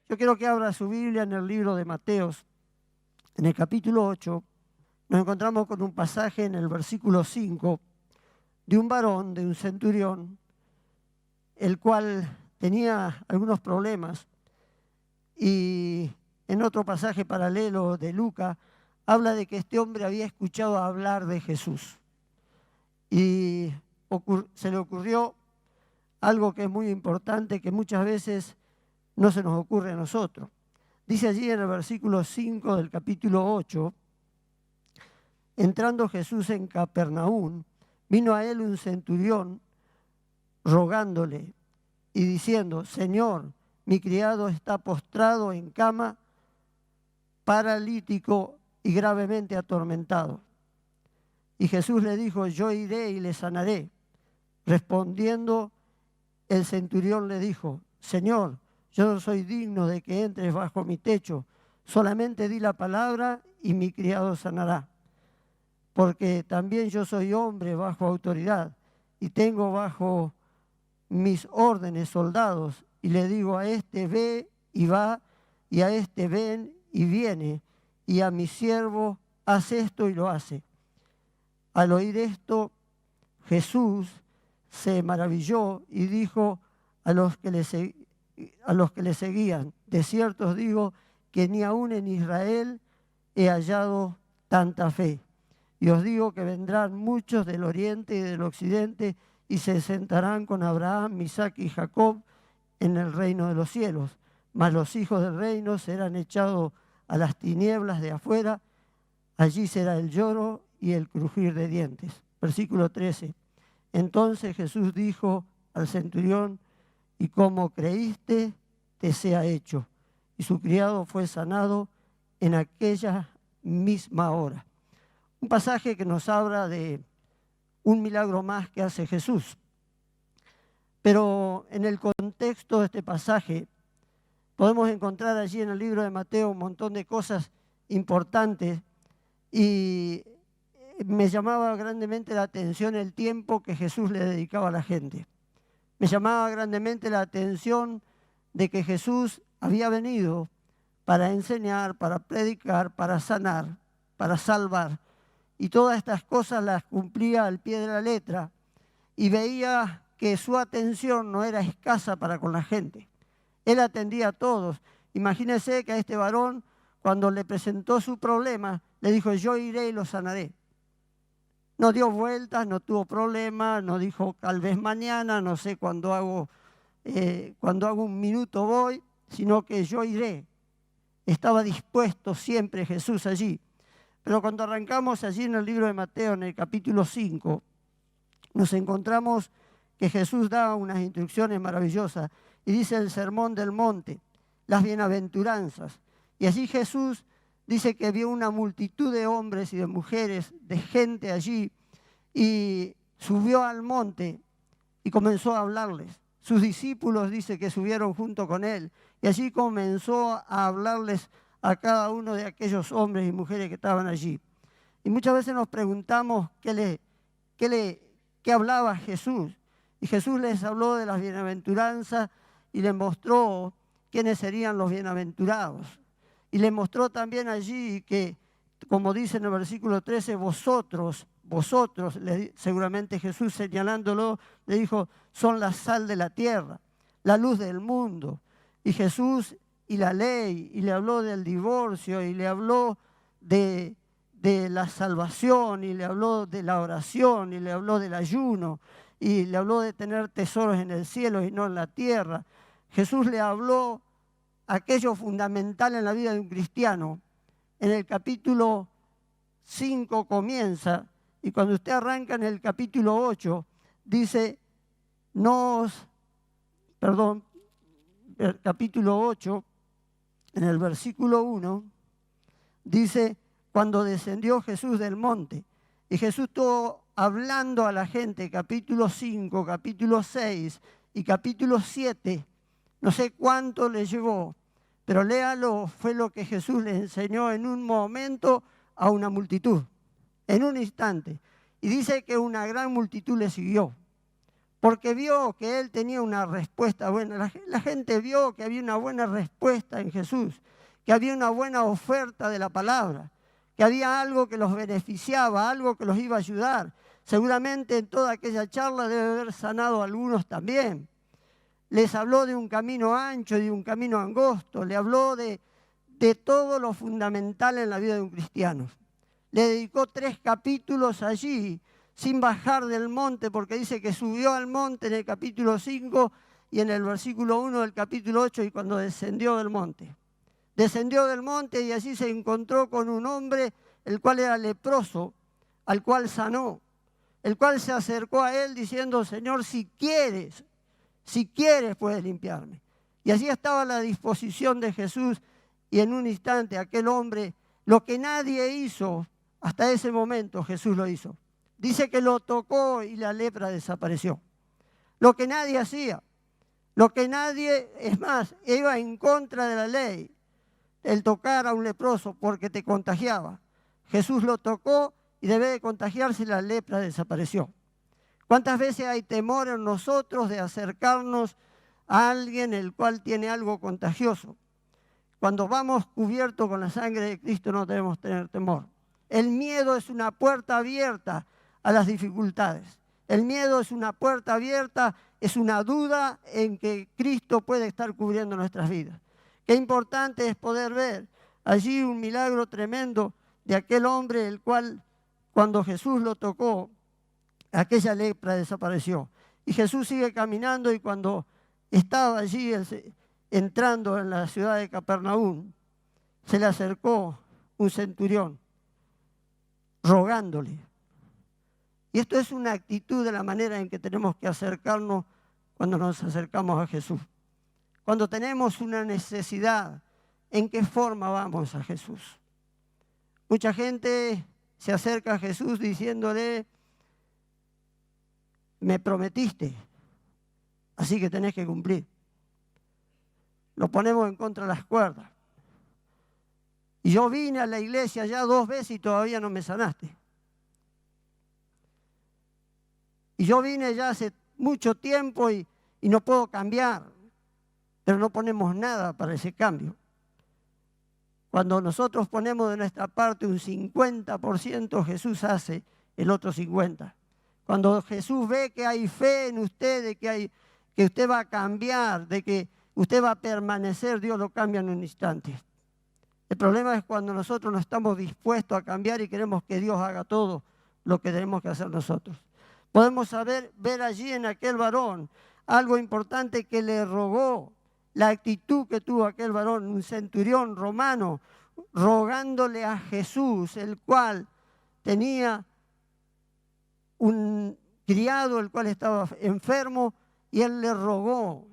Yo quiero que abra su Biblia en el libro de Mateos, en el capítulo 8. Nos encontramos con un pasaje en el versículo 5 de un varón, de un centurión, el cual tenía algunos problemas. Y en otro pasaje paralelo de Lucas, habla de que este hombre había escuchado hablar de Jesús. Y se le ocurrió algo que es muy importante, que muchas veces no se nos ocurre a nosotros. Dice allí en el versículo 5 del capítulo 8, entrando Jesús en Capernaum, vino a él un centurión rogándole y diciendo: Señor, mi criado está postrado en cama, paralítico y gravemente atormentado. Y Jesús le dijo: yo iré y le sanaré. Respondiendo, el centurión le dijo: Señor, yo no soy digno de que entres bajo mi techo, solamente di la palabra y mi criado sanará. Porque también yo soy hombre bajo autoridad y tengo bajo mis órdenes soldados, y le digo a este ve y va, y a este ven y viene, y a mi siervo haz esto y lo hace. Al oír esto, Jesús se maravilló y dijo a los que le seguían: de cierto os digo que ni aún en Israel he hallado tanta fe. Y os digo que vendrán muchos del oriente y del occidente y se sentarán con Abraham, Isaac y Jacob en el reino de los cielos. Mas los hijos del reino serán echados a las tinieblas de afuera. Allí será el lloro y el crujir de dientes. Versículo 13. Entonces Jesús dijo al centurión: y como creíste, te sea hecho. Y su criado fue sanado en aquella misma hora. Un pasaje que nos habla de un milagro más que hace Jesús. Pero en el contexto de este pasaje podemos encontrar allí en el libro de Mateo un montón de cosas importantes, y me llamaba grandemente la atención el tiempo que Jesús le dedicaba a la gente. Me llamaba grandemente la atención de que Jesús había venido para enseñar, para predicar, para sanar, para salvar. Y todas estas cosas las cumplía al pie de la letra, y veía que su atención no era escasa para con la gente. Él atendía a todos. Imagínense que a este varón, cuando le presentó su problema, le dijo: yo iré y lo sanaré. No dio vueltas, no tuvo problemas, no dijo tal vez mañana, no sé, cuando hago un minuto voy, sino que yo iré. Estaba dispuesto siempre Jesús allí. Pero cuando arrancamos allí en el libro de Mateo, en el capítulo 5, nos encontramos que Jesús da unas instrucciones maravillosas y dice el Sermón del Monte, las bienaventuranzas. Y allí Jesús dice que vio una multitud de hombres y de mujeres, de gente allí, y subió al monte y comenzó a hablarles. Sus discípulos dice que subieron junto con él, y allí comenzó a hablarles a cada uno de aquellos hombres y mujeres que estaban allí. Y muchas veces nos preguntamos qué hablaba Jesús. Y Jesús les habló de las bienaventuranzas y les mostró quiénes serían los bienaventurados. Y les mostró también allí que, como dice en el versículo 13, vosotros, seguramente Jesús señalándolo, le dijo: son la sal de la tierra, la luz del mundo. Y Jesús y la ley, y le habló del divorcio, y le habló de la salvación, y le habló de la oración, y le habló del ayuno, y le habló de tener tesoros en el cielo y no en la tierra. Jesús le habló aquello fundamental en la vida de un cristiano. En el capítulo 5 comienza, y cuando usted arranca en el capítulo 8, dice, el capítulo 8, en el versículo 1, dice: cuando descendió Jesús del monte, y Jesús estuvo hablando a la gente, capítulo 5, capítulo 6 y capítulo 7, no sé cuánto le llevó, pero léalo, fue lo que Jesús le enseñó en un momento a una multitud, en un instante. Y dice que una gran multitud le siguió, porque vio que él tenía una respuesta buena. La gente vio que había una buena respuesta en Jesús, que había una buena oferta de la palabra, que había algo que los beneficiaba, algo que los iba a ayudar. Seguramente en toda aquella charla debe haber sanado a algunos también. Les habló de un camino ancho y de un camino angosto, le habló de todo lo fundamental en la vida de un cristiano. Le dedicó 3 capítulos allí, sin bajar del monte, porque dice que subió al monte en el capítulo 5 y en el versículo 1 del capítulo 8, y cuando descendió del monte. Descendió del monte y allí se encontró con un hombre, el cual era leproso, al cual sanó, el cual se acercó a él diciendo: Señor, si quieres puedes limpiarme. Y allí estaba a la disposición de Jesús, y en un instante aquel hombre, lo que nadie hizo hasta ese momento, Jesús lo hizo. Dice que lo tocó y la lepra desapareció. Lo que nadie hacía, lo que nadie, es más, iba en contra de la ley, el tocar a un leproso porque te contagiaba. Jesús lo tocó y debe de contagiarse y la lepra desapareció. ¿Cuántas veces hay temor en nosotros de acercarnos a alguien el cual tiene algo contagioso? Cuando vamos cubiertos con la sangre de Cristo no debemos tener temor. El miedo es una puerta abierta a las dificultades. El miedo es una puerta abierta, es una duda en que Cristo puede estar cubriendo nuestras vidas. Qué importante es poder ver allí un milagro tremendo de aquel hombre, el cual, cuando Jesús lo tocó, aquella lepra desapareció. Y Jesús sigue caminando, y cuando estaba allí entrando en la ciudad de Capernaum, se le acercó un centurión rogándole. Y esto es una actitud de la manera en que tenemos que acercarnos cuando nos acercamos a Jesús. Cuando tenemos una necesidad, ¿en qué forma vamos a Jesús? Mucha gente se acerca a Jesús diciéndole: me prometiste, así que tenés que cumplir. Lo ponemos en contra de las cuerdas. Y yo vine a la iglesia ya 2 veces y todavía no me sanaste. Y yo vine ya hace mucho tiempo y no puedo cambiar. Pero no ponemos nada para ese cambio. Cuando nosotros ponemos de nuestra parte un 50%, Jesús hace el otro 50%. Cuando Jesús ve que hay fe en usted, de que usted va a cambiar, de que usted va a permanecer, Dios lo cambia en un instante. El problema es cuando nosotros no estamos dispuestos a cambiar y queremos que Dios haga todo lo que tenemos que hacer nosotros. Podemos ver allí en aquel varón algo importante que le rogó, la actitud que tuvo aquel varón, un centurión romano, rogándole a Jesús, el cual tenía un criado, el cual estaba enfermo, y él le rogó,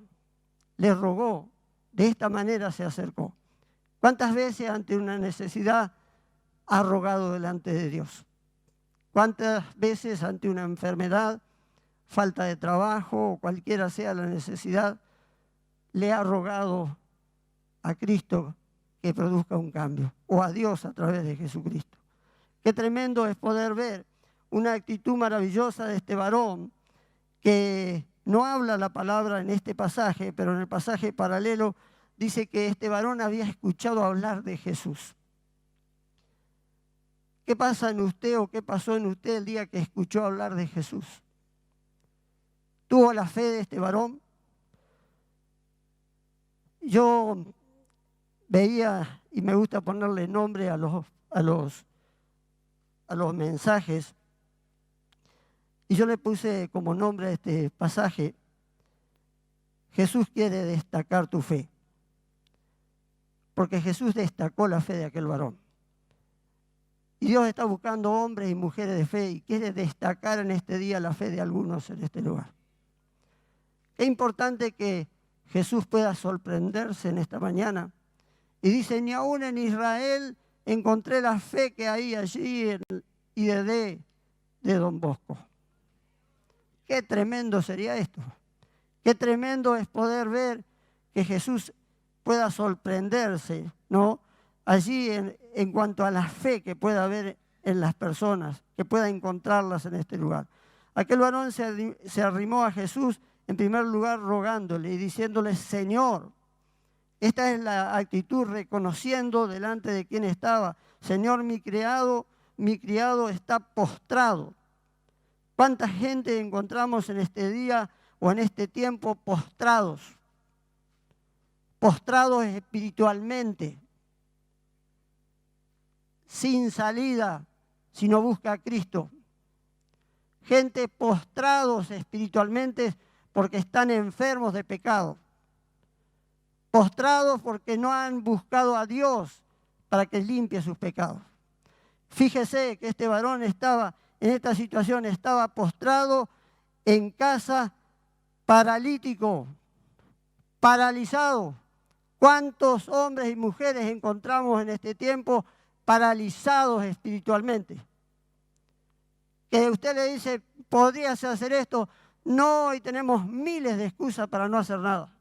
de esta manera se acercó. ¿Cuántas veces ante una necesidad ha rogado delante de Dios? ¿Cuántas veces ante una enfermedad, falta de trabajo o cualquiera sea la necesidad, le ha rogado a Cristo que produzca un cambio, o a Dios a través de Jesucristo? Qué tremendo es poder ver una actitud maravillosa de este varón, que no habla la palabra en este pasaje, pero en el pasaje paralelo dice que este varón había escuchado hablar de Jesús. ¿Qué pasa en usted o qué pasó en usted el día que escuchó hablar de Jesús? ¿Tuvo la fe de este varón? Yo veía, y me gusta ponerle nombre a los mensajes, y yo le puse como nombre a este pasaje: Jesús quiere destacar tu fe. Porque Jesús destacó la fe de aquel varón. Y Dios está buscando hombres y mujeres de fe y quiere destacar en este día la fe de algunos en este lugar. Es importante que Jesús pueda sorprenderse en esta mañana. Y dice: ni aún en Israel encontré la fe que hay allí en IDD de Don Bosco. Qué tremendo sería esto. Qué tremendo es poder ver que Jesús pueda sorprenderse, ¿no? Allí en cuanto a la fe que pueda haber en las personas, que pueda encontrarlas en este lugar. Aquel varón se arrimó a Jesús en primer lugar rogándole y diciéndole, Señor. Esta es la actitud, reconociendo delante de quien estaba, Señor, mi criado está postrado. ¿Cuánta gente encontramos en este día o en este tiempo postrados? Postrados espiritualmente, sin salida, si no busca a Cristo. Gente postrados espiritualmente porque están enfermos de pecado. Postrados porque no han buscado a Dios para que limpie sus pecados. Fíjese que este varón estaba en esta situación, estaba postrado en casa, paralítico, paralizado. ¿Cuántos hombres y mujeres encontramos en este tiempo paralizados espiritualmente? Que usted le dice, ¿podrías hacer esto? No, y tenemos miles de excusas para no hacer nada.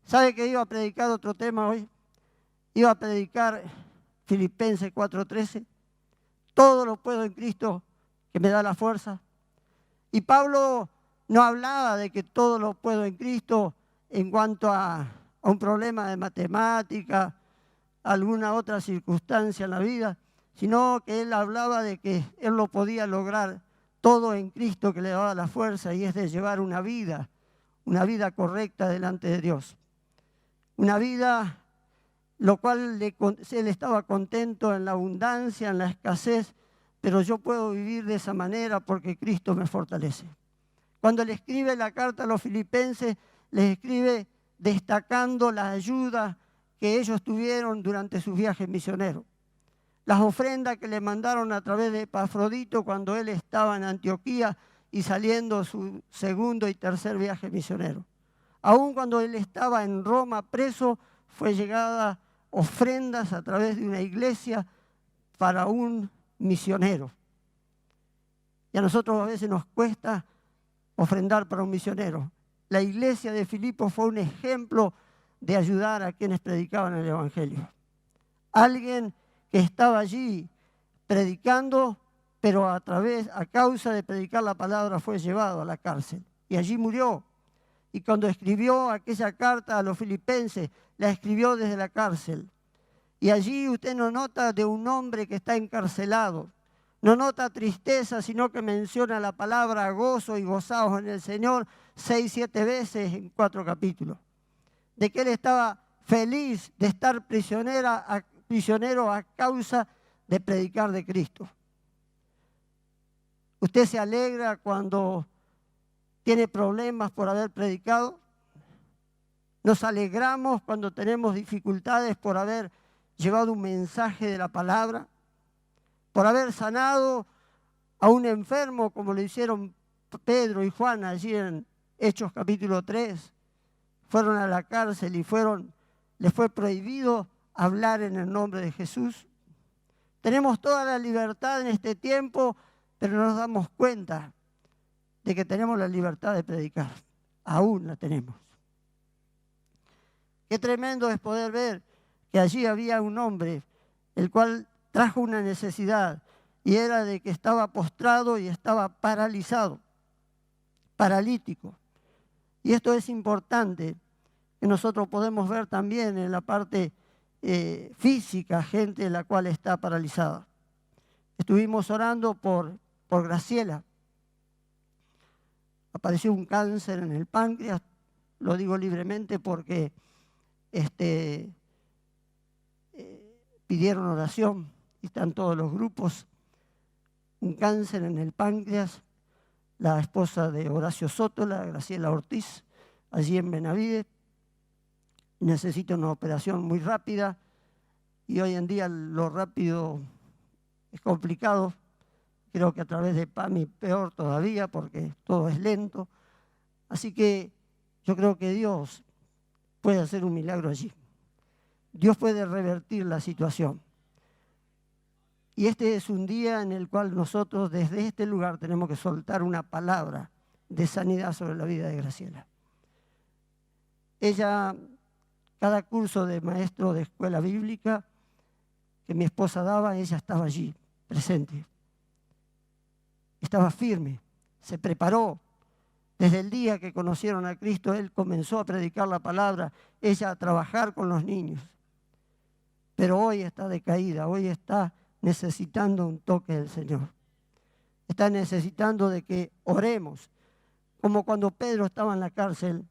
¿Sabe que iba a predicar otro tema hoy? Iba a predicar Filipenses 4:13. Todo lo puedo en Cristo que me da la fuerza. Y Pablo no hablaba de que todo lo puedo en Cristo en cuanto a un problema de matemática, alguna otra circunstancia en la vida, sino que él hablaba de que él lo podía lograr todo en Cristo que le daba la fuerza, y es de llevar una vida correcta delante de Dios. Una vida, lo cual él estaba contento en la abundancia, en la escasez, pero yo puedo vivir de esa manera porque Cristo me fortalece. Cuando le escribe la carta a los filipenses, les escribe destacando la ayuda que ellos tuvieron durante sus viajes misioneros. Las ofrendas que le mandaron a través de Epafrodito cuando él estaba en Antioquía y saliendo su segundo y tercer viaje misionero. Aún cuando él estaba en Roma preso, fue llegada ofrendas a través de una iglesia para un misionero. Y a nosotros a veces nos cuesta ofrendar para un misionero. La iglesia de Filipos fue un ejemplo de ayudar a quienes predicaban el Evangelio. Alguien que estaba allí predicando, pero a causa de predicar la palabra fue llevado a la cárcel y allí murió. Y cuando escribió aquella carta a los filipenses, la escribió desde la cárcel. Y allí usted no nota de un hombre que está encarcelado, no nota tristeza, sino que menciona la palabra gozo y gozaos en el Señor 6, 7 veces en 4 capítulos. De que él estaba feliz de estar prisionero a causa de predicar de Cristo. ¿Usted se alegra cuando tiene problemas por haber predicado? ¿Nos alegramos cuando tenemos dificultades por haber llevado un mensaje de la palabra? ¿Por haber sanado a un enfermo como lo hicieron Pedro y Juan allí en Hechos capítulo 3? Fueron a la cárcel y les fue prohibido hablar en el nombre de Jesús. Tenemos toda la libertad en este tiempo, pero no nos damos cuenta de que tenemos la libertad de predicar. Aún la tenemos. Qué tremendo es poder ver que allí había un hombre el cual trajo una necesidad, y era de que estaba postrado y estaba paralizado, paralítico. Y esto es importante, que nosotros podemos ver también en la parte física, gente la cual está paralizada. Estuvimos orando por Graciela. Apareció un cáncer en el páncreas, lo digo libremente porque pidieron oración y están todos los grupos. Un cáncer en el páncreas, la esposa de Horacio Sótola, Graciela Ortiz, allí en Benavides. Necesita una operación muy rápida y hoy en día lo rápido es complicado. Creo que a través de PAMI peor todavía porque todo es lento. Así que yo creo que Dios puede hacer un milagro allí. Dios puede revertir la situación. Y este es un día en el cual nosotros desde este lugar tenemos que soltar una palabra de sanidad sobre la vida de Graciela. Ella, cada curso de maestro de escuela bíblica que mi esposa daba, ella estaba allí, presente. estaba firme, se preparó. Desde el día que conocieron a Cristo, él comenzó a predicar la palabra, ella a trabajar con los niños. Pero hoy está decaída, hoy está necesitando un toque del Señor. Está necesitando de que oremos, como cuando Pedro estaba en la cárcel.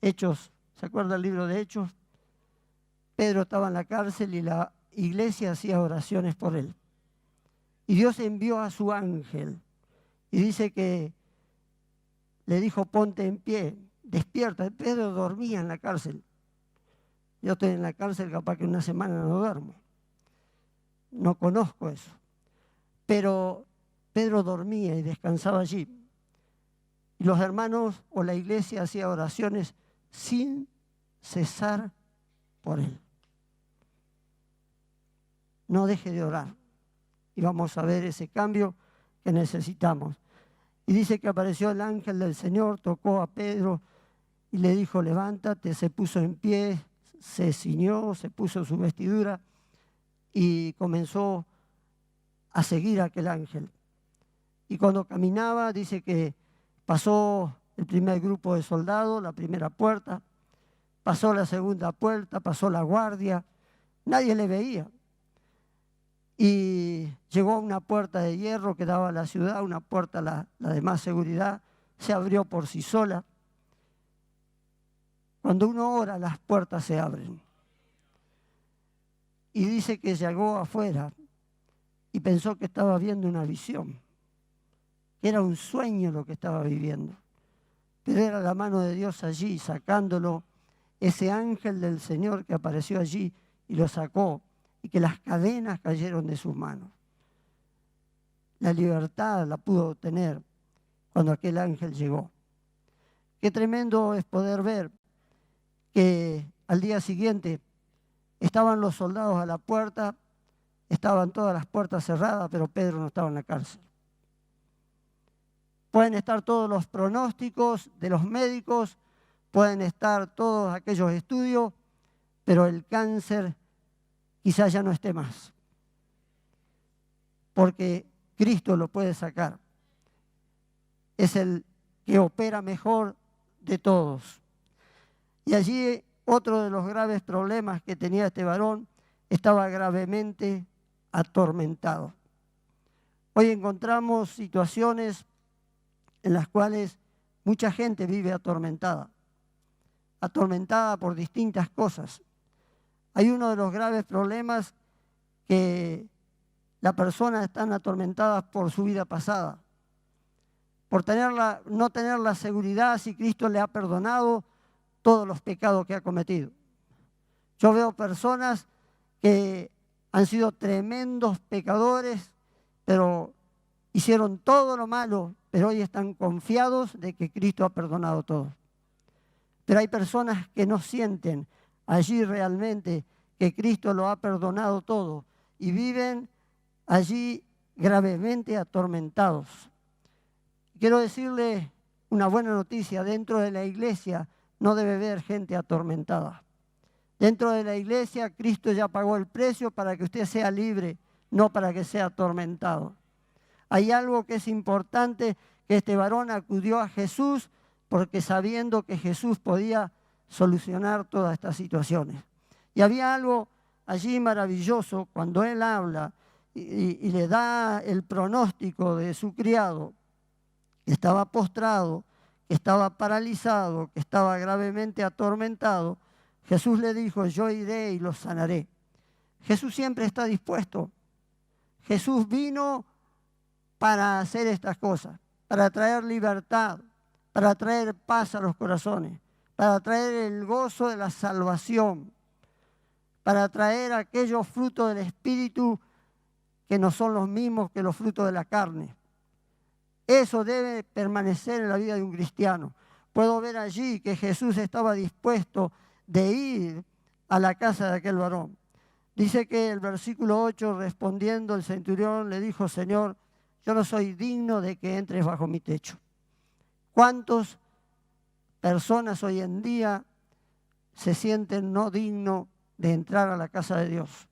Hechos, ¿se acuerda el libro de Hechos? Pedro estaba en la cárcel y la iglesia hacía oraciones por él. Y Dios envió a su ángel y dice que le dijo, ponte en pie, despierta. Pedro dormía en la cárcel. Yo estoy en la cárcel, capaz que una semana no duermo. No conozco eso. Pero Pedro dormía y descansaba allí. Y los hermanos o la iglesia hacía oraciones sin cesar por él. No deje de orar. Y vamos a ver ese cambio que necesitamos. Y dice que apareció el ángel del Señor, tocó a Pedro y le dijo, levántate, se puso en pie, se ciñó, se puso su vestidura y comenzó a seguir a aquel ángel. Y cuando caminaba, dice que pasó el primer grupo de soldados, la primera puerta, pasó la segunda puerta, pasó la guardia, nadie le veía. Y llegó a una puerta de hierro que daba a la ciudad, una puerta, la de más seguridad, se abrió por sí sola. Cuando uno ora, las puertas se abren. Y dice que llegó afuera y pensó que estaba viendo una visión, que era un sueño lo que estaba viviendo. Pero era la mano de Dios allí, sacándolo, ese ángel del Señor que apareció allí y lo sacó, y que las cadenas cayeron de sus manos. La libertad la pudo obtener cuando aquel ángel llegó. Qué tremendo es poder ver que al día siguiente estaban los soldados a la puerta, estaban todas las puertas cerradas, pero Pedro no estaba en la cárcel. Pueden estar todos los pronósticos de los médicos, pueden estar todos aquellos estudios, pero el cáncer quizás ya no esté más, porque Cristo lo puede sacar. Es el que opera mejor de todos. Y allí otro de los graves problemas que tenía este varón, estaba gravemente atormentado. Hoy encontramos situaciones en las cuales mucha gente vive atormentada por distintas cosas. Hay uno de los graves problemas que las personas están atormentadas por su vida pasada, por no tener la seguridad si Cristo le ha perdonado todos los pecados que ha cometido. Yo veo personas que han sido tremendos pecadores, pero hicieron todo lo malo, pero hoy están confiados de que Cristo ha perdonado todo. Pero hay personas que no sienten allí realmente que Cristo lo ha perdonado todo y viven allí gravemente atormentados. Quiero decirle una buena noticia: dentro de la iglesia no debe haber gente atormentada. Dentro de la iglesia Cristo ya pagó el precio para que usted sea libre, no para que sea atormentado. Hay algo que es importante, que este varón acudió a Jesús porque sabiendo que Jesús podía solucionar todas estas situaciones. Y había algo allí maravilloso cuando él habla y le da el pronóstico de su criado, que estaba postrado, que estaba paralizado, que estaba gravemente atormentado. Jesús le dijo: yo iré y lo sanaré. Jesús siempre está dispuesto. Jesús vino para hacer estas cosas, para traer libertad, para traer paz a los corazones, para traer el gozo de la salvación, para traer aquellos frutos del Espíritu que no son los mismos que los frutos de la carne. Eso debe permanecer en la vida de un cristiano. Puedo ver allí que Jesús estaba dispuesto de ir a la casa de aquel varón. Dice que el versículo 8, respondiendo el centurión, le dijo: Señor, yo no soy digno de que entres bajo mi techo. ¿Cuántas personas hoy en día se sienten no dignos de entrar a la casa de Dios?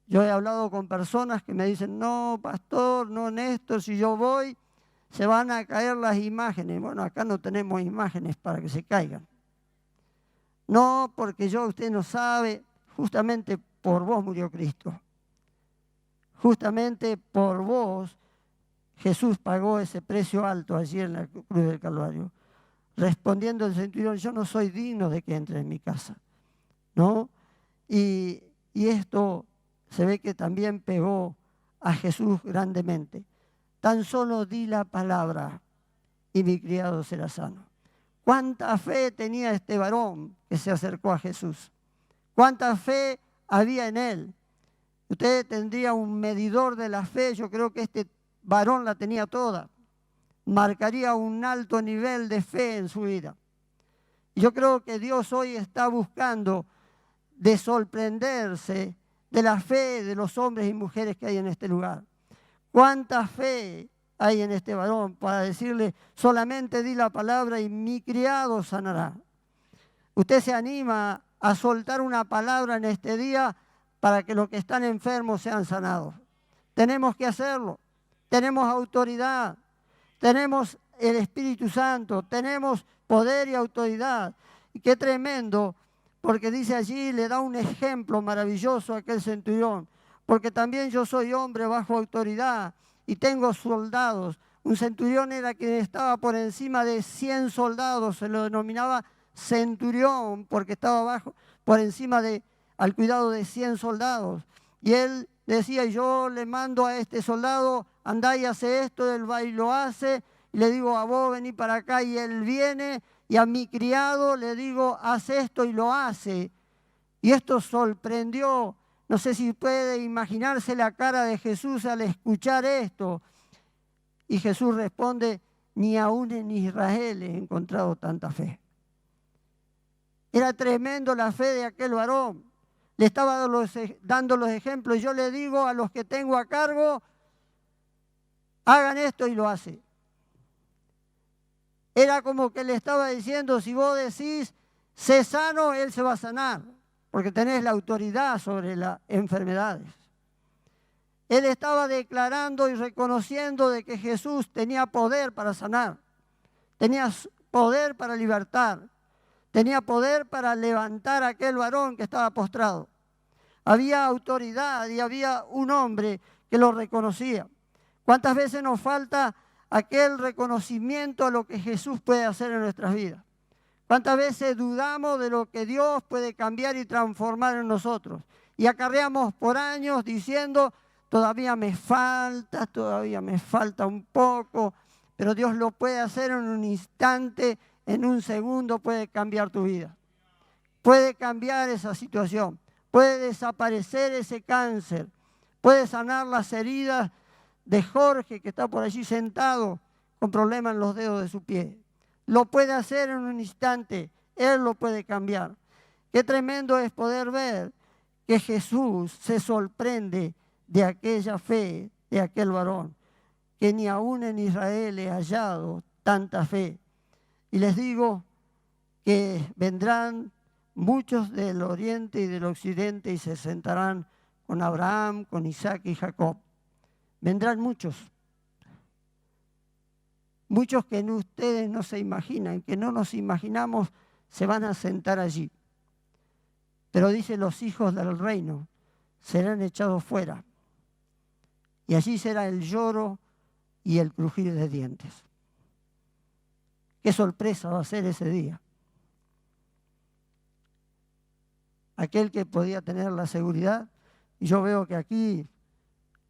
Yo he hablado con personas que me dicen, no, pastor, no, Néstor, si yo voy, se van a caer las imágenes. Bueno, acá no tenemos imágenes para que se caigan. No, porque usted no sabe, justamente por vos murió Cristo. Justamente por vos Jesús pagó ese precio alto allí en la cruz del Calvario. Respondiendo el centurión, yo no soy digno de que entre en mi casa, ¿no? Y esto se ve que también pegó a Jesús grandemente. Tan solo di la palabra y mi criado será sano. ¿Cuánta fe tenía este varón que se acercó a Jesús? ¿Cuánta fe había en él? Usted tendría un medidor de la fe, yo creo que este varón la tenía toda. Marcaría un alto nivel de fe en su vida. Yo creo que Dios hoy está buscando de sorprenderse de la fe de los hombres y mujeres que hay en este lugar. ¿Cuánta fe hay en este varón para decirle, solamente di la palabra y mi criado sanará? Usted se anima a soltar una palabra en este día para que los que están enfermos sean sanados. Tenemos que hacerlo. Tenemos autoridad. Tenemos el Espíritu Santo. Tenemos poder y autoridad. Y qué tremendo, porque dice allí, le da un ejemplo maravilloso a aquel centurión. Porque también yo soy hombre bajo autoridad y tengo soldados. Un centurión era quien estaba por encima de 100 soldados, se lo denominaba centurión porque estaba por encima al cuidado de 100 soldados. Y él decía, yo le mando a este soldado, andá y hace esto, él va y lo hace, y le digo a vos, vení para acá, y él viene, y a mi criado le digo, haz esto, y lo hace. Y esto sorprendió. No sé si puede imaginarse la cara de Jesús al escuchar esto. Y Jesús responde, ni aún en Israel he encontrado tanta fe. Era tremendo la fe de aquel varón. Le estaba dando los ejemplos. Yo le digo a los que tengo a cargo, hagan esto y lo hace. Era como que le estaba diciendo, si vos decís, sé sano, él se va a sanar. Porque tenés la autoridad sobre las enfermedades. Él estaba declarando y reconociendo de que Jesús tenía poder para sanar, tenía poder para libertar, tenía poder para levantar a aquel varón que estaba postrado. Había autoridad y había un hombre que lo reconocía. ¿Cuántas veces nos falta aquel reconocimiento a lo que Jesús puede hacer en nuestras vidas? ¿Cuántas veces dudamos de lo que Dios puede cambiar y transformar en nosotros? Y acarreamos por años diciendo, todavía me falta un poco, pero Dios lo puede hacer en un instante, en un segundo puede cambiar tu vida. Puede cambiar esa situación, puede desaparecer ese cáncer, puede sanar las heridas de Jorge que está por allí sentado con problemas en los dedos de su pie. Lo puede hacer en un instante, Él lo puede cambiar. Qué tremendo es poder ver que Jesús se sorprende de aquella fe de aquel varón, que ni aún en Israel he hallado tanta fe. Y les digo que vendrán muchos del oriente y del occidente y se sentarán con Abraham, con Isaac y Jacob. Vendrán muchos. Muchos que ustedes no se imaginan, que no nos imaginamos, se van a sentar allí. Pero dice, los hijos del reino serán echados fuera. Y allí será el lloro y el crujir de dientes. Qué sorpresa va a ser ese día. Aquel que podía tener la seguridad, y yo veo que aquí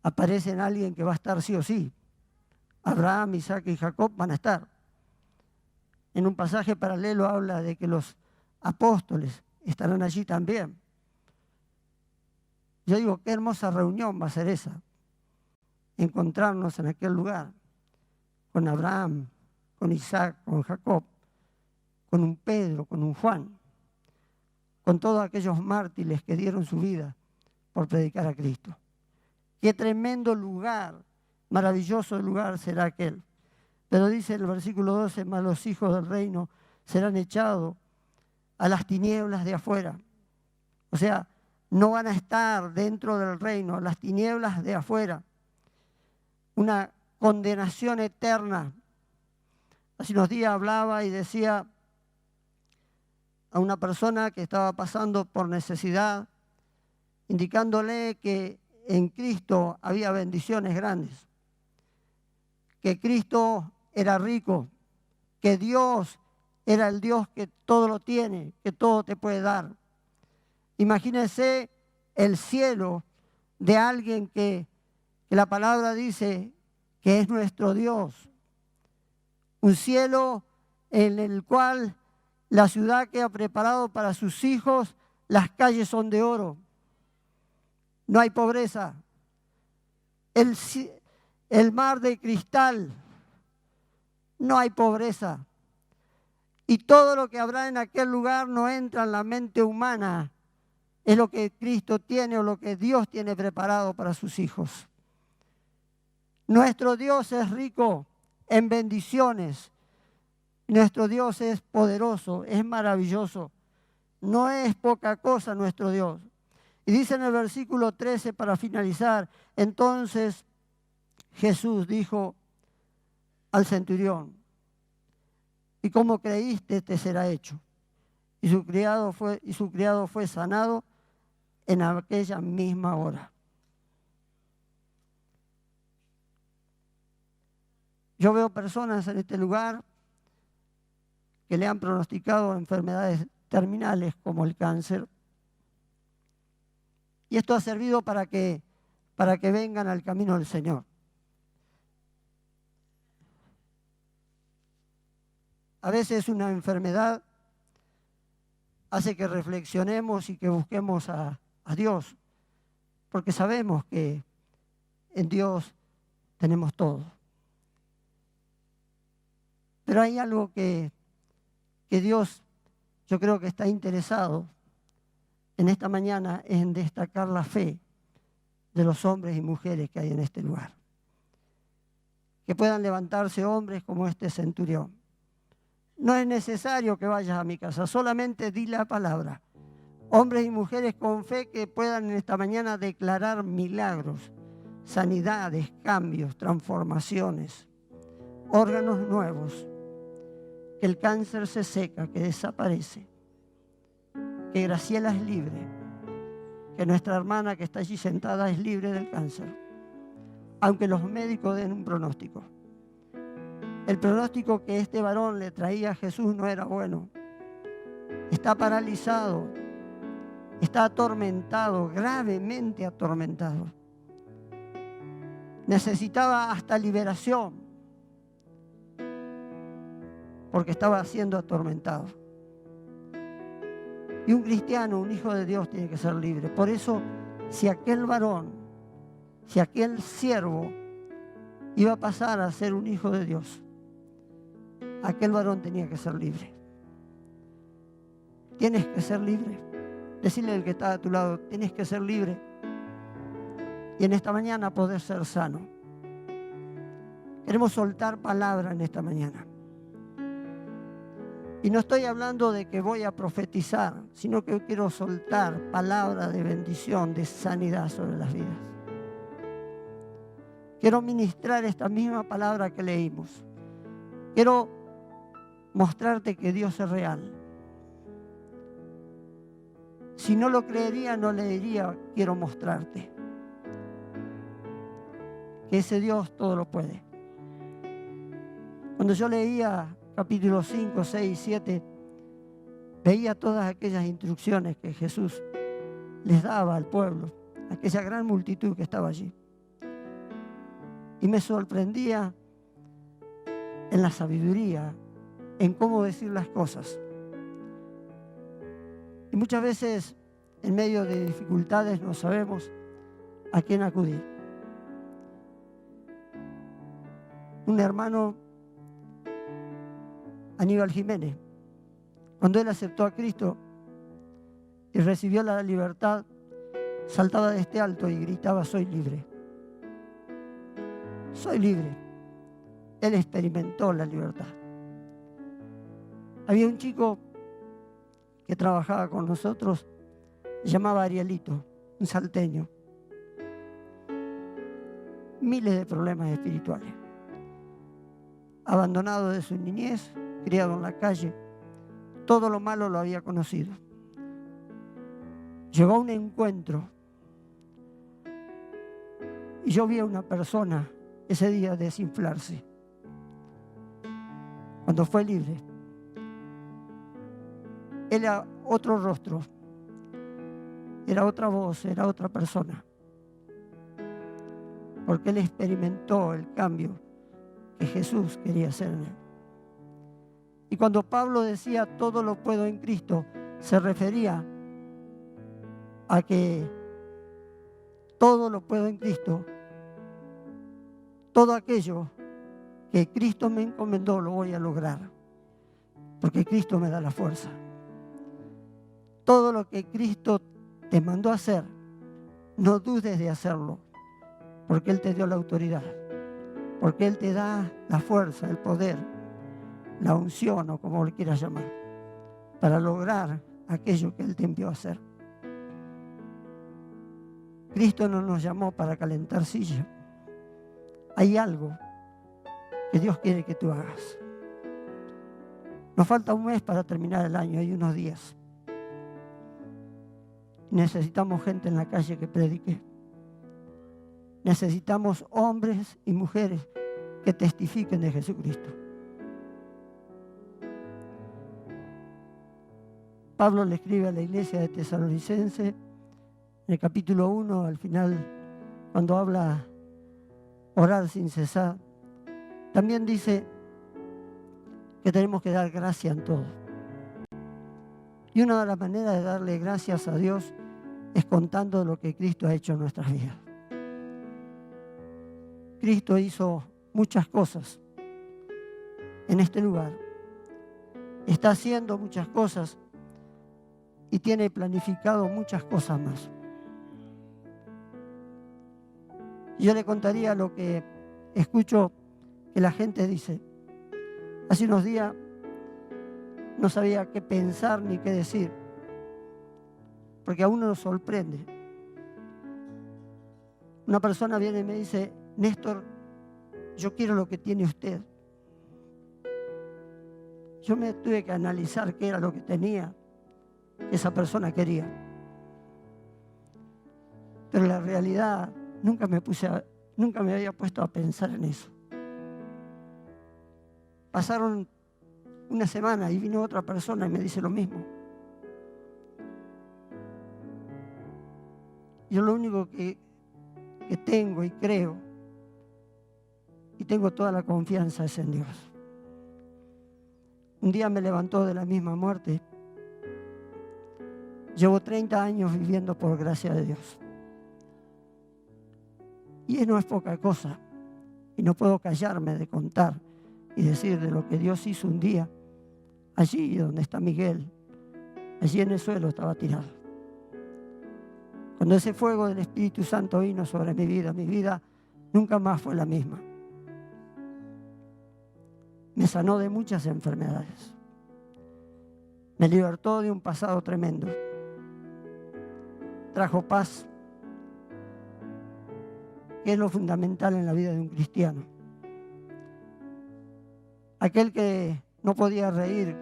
aparece alguien que va a estar sí o sí. Abraham, Isaac y Jacob van a estar. En un pasaje paralelo habla de que los apóstoles estarán allí también. Yo digo, qué hermosa reunión va a ser esa. Encontrarnos en aquel lugar con Abraham, con Isaac, con Jacob, con un Pedro, con un Juan, con todos aquellos mártires que dieron su vida por predicar a Cristo. Qué tremendo lugar, maravilloso lugar será aquel. Pero dice el versículo 12, mas los hijos del reino serán echados a las tinieblas de afuera. O sea, no van a estar dentro del reino, las tinieblas de afuera, una condenación eterna. Hace unos días hablaba y decía a una persona que estaba pasando por necesidad, indicándole que en Cristo había bendiciones grandes, que Cristo era rico, que Dios era el Dios que todo lo tiene, que todo te puede dar. Imagínense el cielo de alguien que la palabra dice que es nuestro Dios. Un cielo en el cual la ciudad que ha preparado para sus hijos, las calles son de oro. No hay pobreza. El mar de cristal, no hay pobreza. Y todo lo que habrá en aquel lugar no entra en la mente humana. Es lo que Cristo tiene o lo que Dios tiene preparado para sus hijos. Nuestro Dios es rico en bendiciones. Nuestro Dios es poderoso, es maravilloso. No es poca cosa nuestro Dios. Y dice en el versículo 13 para finalizar, entonces Jesús dijo al centurión, y como creíste te será hecho. Y su criado fue sanado en aquella misma hora. Yo veo personas en este lugar que le han pronosticado enfermedades terminales como el cáncer. Y esto ha servido para que vengan al camino del Señor. A veces una enfermedad hace que reflexionemos y que busquemos a Dios, porque sabemos que en Dios tenemos todo. Pero hay algo que Dios, yo creo que está interesado en esta mañana en destacar la fe de los hombres y mujeres que hay en este lugar. Que puedan levantarse hombres como este centurión. No es necesario que vayas a mi casa, solamente di la palabra. Hombres y mujeres con fe que puedan en esta mañana declarar milagros, sanidades, cambios, transformaciones, órganos nuevos. Que el cáncer se seca, que desaparece. Que Graciela es libre. Que nuestra hermana que está allí sentada es libre del cáncer. Aunque los médicos den un pronóstico. El pronóstico que este varón le traía a Jesús no era bueno. Está paralizado. Está atormentado, gravemente atormentado. Necesitaba hasta liberación. Porque estaba siendo atormentado. Y un cristiano, un hijo de Dios, tiene que ser libre. Por eso, si aquel varón, si aquel siervo iba a pasar a ser un hijo de Dios, aquel varón tenía que ser libre. Tienes que ser libre. Decirle al que está a tu lado, tienes que ser libre. Y en esta mañana poder ser sano. Queremos soltar palabra en esta mañana. Y no estoy hablando de que voy a profetizar, sino que quiero soltar palabra de bendición, de sanidad sobre las vidas. Quiero ministrar esta misma palabra que leímos. Quiero mostrarte que Dios es real. Si no lo creería, no le diría, quiero mostrarte. Que ese Dios todo lo puede. Cuando yo leía capítulos 5, 6 y 7, veía todas aquellas instrucciones que Jesús les daba al pueblo, a aquella gran multitud que estaba allí. Y me sorprendía en la sabiduría, en cómo decir las cosas. Y muchas veces, en medio de dificultades, no sabemos a quién acudir. Un hermano, Aníbal Jiménez, cuando él aceptó a Cristo y recibió la libertad, saltaba de este alto y gritaba, soy libre. Soy libre. Él experimentó la libertad. Había un chico que trabajaba con nosotros, Se llamaba Arielito, un salteño. Miles de problemas espirituales. Abandonado de su niñez, criado en la calle, todo lo malo lo había conocido. Llegó a un encuentro y yo vi a una persona ese día desinflarse. Cuando fue libre, era otro rostro, era otra voz, era otra persona. Porque él experimentó el cambio que Jesús quería hacer en él. Y cuando Pablo decía todo lo puedo en Cristo, se refería a que todo lo puedo en Cristo. Todo aquello que Cristo me encomendó lo voy a lograr, porque Cristo me da la fuerza. Todo lo que Cristo te mandó a hacer, no dudes de hacerlo, porque Él te dio la autoridad, porque Él te da la fuerza, el poder, la unción o como lo quieras llamar, para lograr aquello que Él te envió a hacer. Cristo no nos llamó para calentar silla. Hay algo que Dios quiere que tú hagas. Nos falta un mes para terminar el año, hay unos días. Necesitamos gente en la calle que predique. Necesitamos hombres y mujeres que testifiquen de Jesucristo. Pablo le escribe a la iglesia de Tesalonicense, en el capítulo 1, al final, cuando habla orar sin cesar, también dice que tenemos que dar gracia en todo. Y una de las maneras de darle gracias a Dios es contando lo que Cristo ha hecho en nuestras vidas. Cristo hizo muchas cosas en este lugar. Está haciendo muchas cosas y tiene planificado muchas cosas más. Yo le contaría lo que escucho que la gente dice. Hace unos días no sabía qué pensar ni qué decir, porque a uno nos sorprende. Una persona viene y me dice: Néstor, yo quiero lo que tiene usted. Yo me tuve que analizar qué era lo que tenía que esa persona quería. Pero la realidad, nunca me había puesto a pensar en eso. Pasaron una semana y vino otra persona y me dice lo mismo. Yo lo único que tengo y creo y tengo toda la confianza es en Dios. Un día me levantó de la misma muerte. Llevo 30 años viviendo por gracia de Dios. Y no es poca cosa. Y no puedo callarme de contar y decir de lo que Dios hizo un día. Allí donde está Miguel, allí en el suelo estaba tirado. Cuando ese fuego del Espíritu Santo vino sobre mi vida nunca más fue la misma. Me sanó de muchas enfermedades. Me libertó de un pasado tremendo. Trajo paz, que es lo fundamental en la vida de un cristiano. Aquel que no podía reír,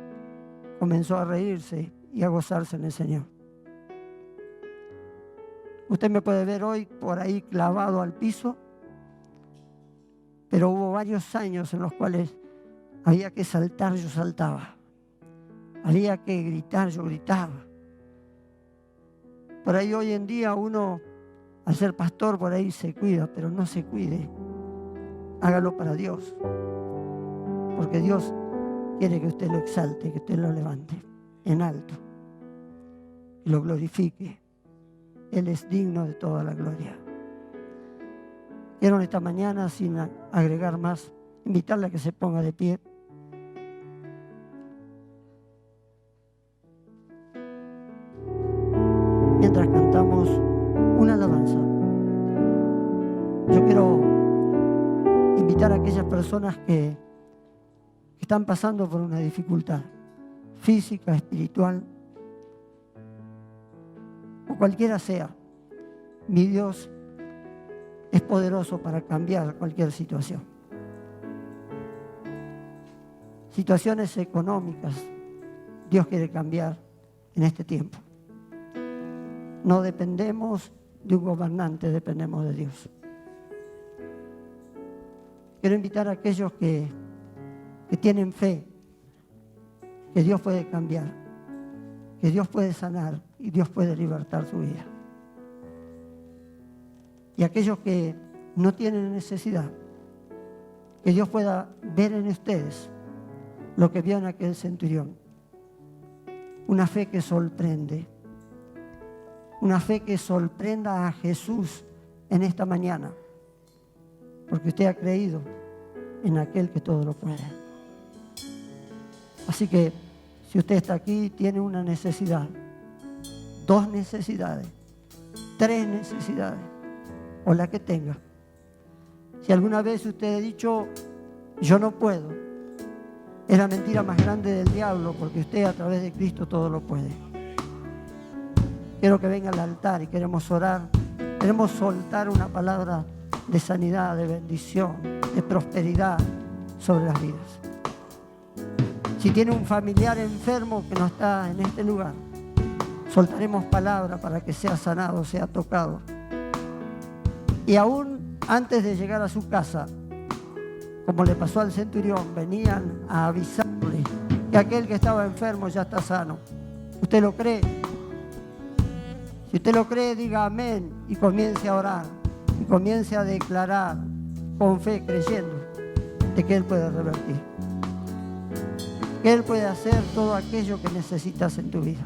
comenzó a reírse y a gozarse en el Señor. Usted me puede ver hoy por ahí clavado al piso, pero hubo varios años en los cuales había que saltar, yo saltaba. Había que gritar, yo gritaba. Por ahí hoy en día uno, al ser pastor, por ahí se cuida, pero no se cuide. Hágalo para Dios. Porque Dios quiere que usted lo exalte, que usted lo levante en alto. Y lo glorifique. Él es digno de toda la gloria. Quiero en esta mañana, sin agregar más, invitarle a que se ponga de pie. Mientras cantamos una alabanza, yo quiero invitar a aquellas personas que están pasando por una dificultad física, espiritual, o cualquiera sea, mi Dios es poderoso para cambiar cualquier situación. Situaciones económicas, Dios quiere cambiar en este tiempo. No dependemos de un gobernante, dependemos de Dios. Quiero invitar a aquellos que tienen fe, que Dios puede cambiar, que Dios puede sanar y Dios puede libertar su vida. Y aquellos que no tienen necesidad, que Dios pueda ver en ustedes lo que vio en aquel centurión. Una fe que sorprende. Una fe que sorprenda a Jesús en esta mañana. Porque usted ha creído en aquel que todo lo puede. Así que si usted está aquí, tiene una necesidad, 2 necesidades, 3 necesidades, o la que tenga. Si alguna vez usted ha dicho, yo no puedo, es la mentira más grande del diablo, porque usted a través de Cristo todo lo puede. Quiero que venga al altar y queremos orar, queremos soltar una palabra de sanidad, de bendición, de prosperidad sobre las vidas. Si tiene un familiar enfermo que no está en este lugar, soltaremos palabra para que sea sanado, sea tocado. Y aún antes de llegar a su casa, como le pasó al centurión, venían a avisarle que aquel que estaba enfermo ya está sano. ¿Usted lo cree? Si usted lo cree, diga amén y comience a orar y comience a declarar con fe, creyendo de que Él puede revertir, que Él puede hacer todo aquello que necesitas en tu vida.